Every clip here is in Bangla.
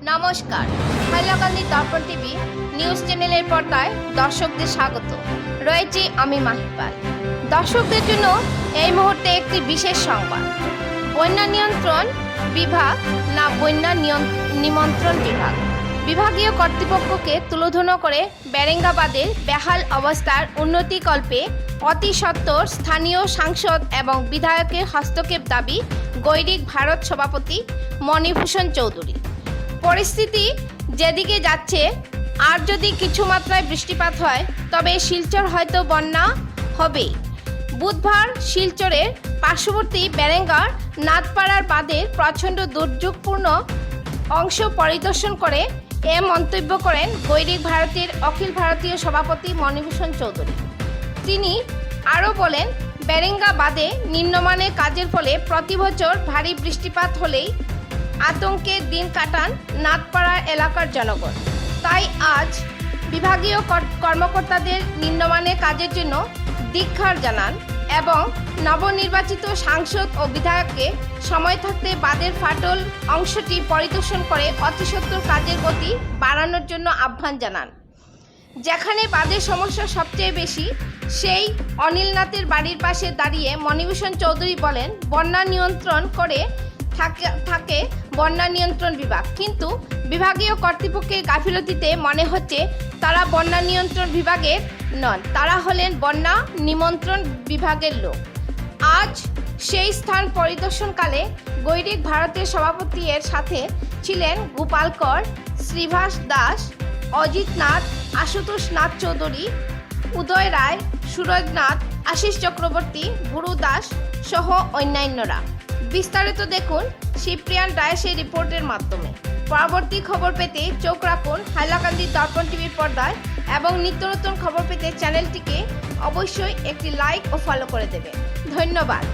নমস্কার, হাইলাকান্দি দর্পণ টিভি নিউজ চ্যানেলের পর্দায় দর্শকদের স্বাগত। রয়েছে আমি মাহিপাল। দর্শকদের জন্য এই মুহূর্তে একটি বিশেষ সংবাদ। বন্যা নিয়ন্ত্রণ বিভাগ না বন্যা নিমন্ত্রণ বিভাগ, বিভাগীয় কর্তৃপক্ষকে তুলোধনা করে বেরেঙ্গাবাদের বেহাল অবস্থার উন্নতিকল্পে অতি সত্বর স্থানীয় সাংসদ এবং বিধায়কের হস্তক্ষেপ দাবি গৈরিক ভারত সভাপতি মণিভূষণ চৌধুরী। পরিস্থিতি যেদিকে যাচ্ছে, আর যদি কিছু মাত্রায় বৃষ্টিপাত হয় তবে শিলচর হয়তো বন্যা হবেই। বুধবার শিলচরের পার্শ্ববর্তী বেরেঙ্গার নাথপাড়ার বাঁধের প্রচণ্ড দুর্যোগপূর্ণ অংশ পরিদর্শন করে এ মন্তব্য করেন গৈরিক ভারতের অখিল ভারতীয় সভাপতি মণিভূষণ চৌধুরী। তিনি আরও বলেন, বেরেঙ্গা বাঁধে নিম্নমানের কাজের ফলে প্রতি বছর ভারী বৃষ্টিপাত হলেই আতঙ্কে দিন কাটান নাথপাড়া এলাকার জনগণ। তাই আজ বিভাগীয় কর্মকর্তাদের নিম্নমানের কাজের জন্য ধিক্কার জানান এবং নবনির্বাচিত সাংসদ ও বিধায়ককে সময় থাকতে বাঁধের ফাটল অংশটি পরিদর্শন করে অতি সত্বর কাজের গতি বাড়ানোর জন্য আহ্বান জানান। যেখানে বাঁধের সমস্যা সবচেয়ে বেশি, সেই অনিলনাথের বাড়ির পাশে দাঁড়িয়ে মণিভূষণ চৌধুরী বলেন, বন্যা নিয়ন্ত্রণ করে থাকে বন্যা নিয়ন্ত্রণ বিভাগ, কিন্তু বিভাগীয় কর্তৃপক্ষের গাফিলতিতে মনে হচ্ছে তারা বন্যা নিয়ন্ত্রণ বিভাগের নন, তারা হলেন বন্যা নিমন্ত্রণ বিভাগের লোক। আজ সেই স্থান পরিদর্শনকালে গৈরিক ভারতের সভাপতি এর সাথে ছিলেন গোপাল কর, শ্রীভাস দাস, অজিত নাথ, আশুতোষ নাথ চৌধুরী, উদয় রায়, সুরজ নাথ, আশিস চক্রবর্তী, গুরু দাস সহ অন্যান্যরা। বিস্তারিত দেখুন শিবপ্রিয়ান ডায়েসের রিপোর্টের মাধ্যমে। পরবর্তী খবর পেতে চোখ রাখুন হাইলাকান্দি দর্পণ টিভির পর্দায় এবং নিত্য নতুন খবর পেতে চ্যানেলটিকে অবশ্যই একটি লাইক ও ফলো করে দেবেন। ধন্যবাদ।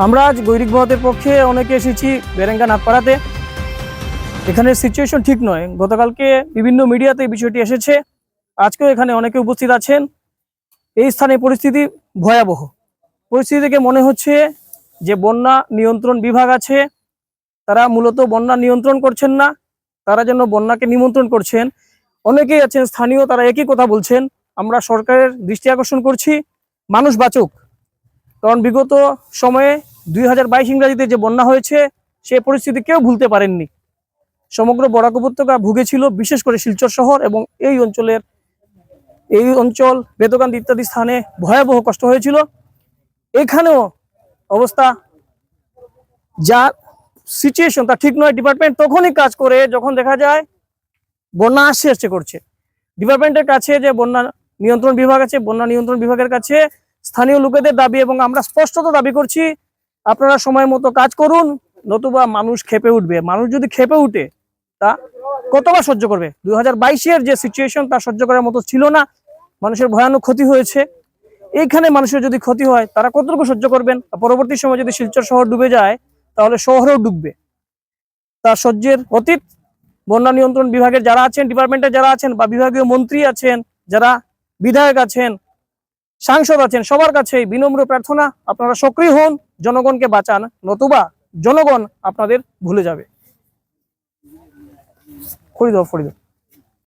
আমরা আজ গৈরিক ভারতের পক্ষে অনেকে এসেছি বেরেঙ্গা নাথপাড়াতে। এখানে সিচুয়েশন ঠিক নয়। গতকালকে বিভিন্ন মিডিয়াতে এই বিষয়টি এসেছে, আজকেও এখানে অনেকে উপস্থিত আছেন। এই স্থানে পরিস্থিতি ভয়াবহ। পরিস্থিতি থেকে মনে হচ্ছে যে বন্যা নিয়ন্ত্রণ বিভাগ আছে, তারা মূলত বন্যা নিয়ন্ত্রণ করছেন না, তারা যেন বন্যাকে নিমন্ত্রণ করছেন। অনেকেই আছেন স্থানীয়, তারা একই কথা বলছেন। আমরা সরকারের দৃষ্টি আকর্ষণ করছি, মানুষ বাঁচুক। কারণ বিগত সময়ে 2022 ইংরাজিতে যে বন্যা হয়েছে, সে পরিস্থিতি কেউ ভুলতে পারেননি। সমগ্র বরাক উপত্যকা ভুগেছিল, বিশেষ করে শিলচর শহর এবং এই অঞ্চল বেতকান্দি ইত্যাদি স্থানে ভয়াবহ কষ্ট হয়েছিল। এখানেও অবস্থা যা সিচুয়েশন তা ঠিক নয়। ডিপার্টমেন্ট তখনই কাজ করে যখন দেখা যায় বন্যা আসছে করছে। ডিপার্টমেন্টের কাছে যে বন্যা নিয়ন্ত্রণ বিভাগ আছে, বন্যা নিয়ন্ত্রণ বিভাগের কাছে স্থানীয় লোকেদের দাবি এবং আমরা স্পষ্টত দাবি করছি, আপনারা সময় মতো কাজ করুন, নতুবা মানুষ ক্ষেপে উঠবে। মানুষ যদি ক্ষেপে উঠে তা কতবার সহ্য করবে? 2022-এর যে সিচুয়েশন তা সহ্য করার মতো ছিল না। মানুষের ভয়ানক ক্ষতি হয়েছে। এইখানে মানুষের যদি ক্ষতি হয় তারা কতটুকু সহ্য করবেন? পরবর্তী সময় যদি শিলচর শহর ডুবে যায় তাহলে শহরেও ডুববে। তার সহ্যের অতীত বন্যা নিয়ন্ত্রণ বিভাগের যারা আছেন, ডিপার্টমেন্টের যারা আছেন বা বিভাগীয় মন্ত্রী আছেন, যারা বিধায়ক আছেন, সাংসদ আছেন, সবার কাছে বিনম্র প্রার্থনা, আপনারা সক্রিয় হন, জনগণকে বাঁচান, নতুবা জনগণ আপনাদের ভুলে যাবে। ফরিদ।